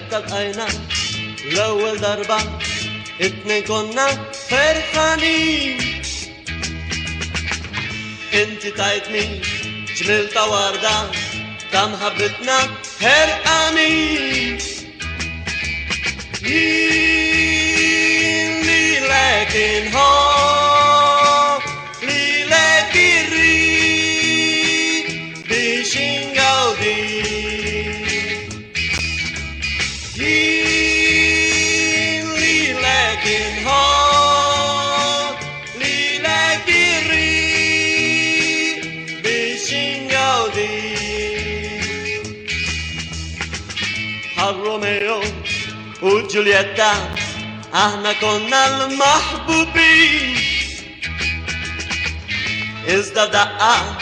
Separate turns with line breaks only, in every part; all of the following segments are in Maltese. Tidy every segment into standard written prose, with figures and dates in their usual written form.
متى القينا الأول ضربة اتنين كنا فرحانين. انتي تعتني جملت وردة تا محبتنا هرقانين. لي لكن هو لي لكن ري بشنغودي لي لكن هو لي لكن ري بشنغودي روميو وجولييتا احنا كنا المحبوبين. ازدى دقة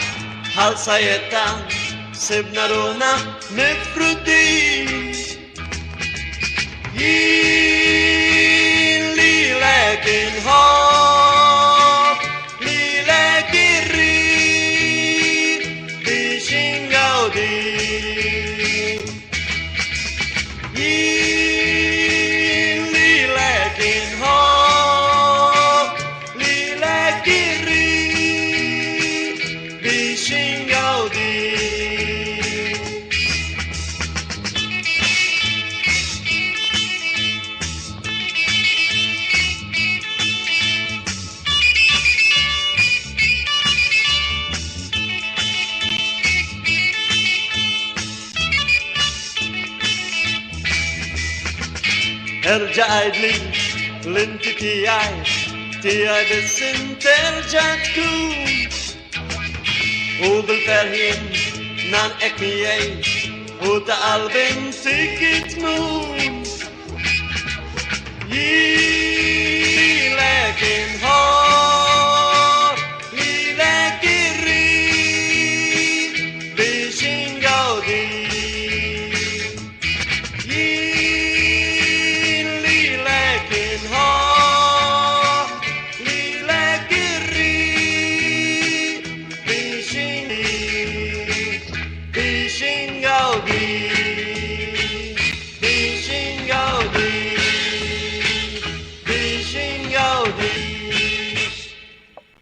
حلصيتا سيبنا رونا مفرودين. لي لكن هو لي لكن ري بشنغودي لي لكن هو لي لكن ري بشنغودي. ارجع لي لانت تياي بس انت ارجع تكون وبالفرحين نان اكمياي وتقلبن تيجي تمون. لكن هو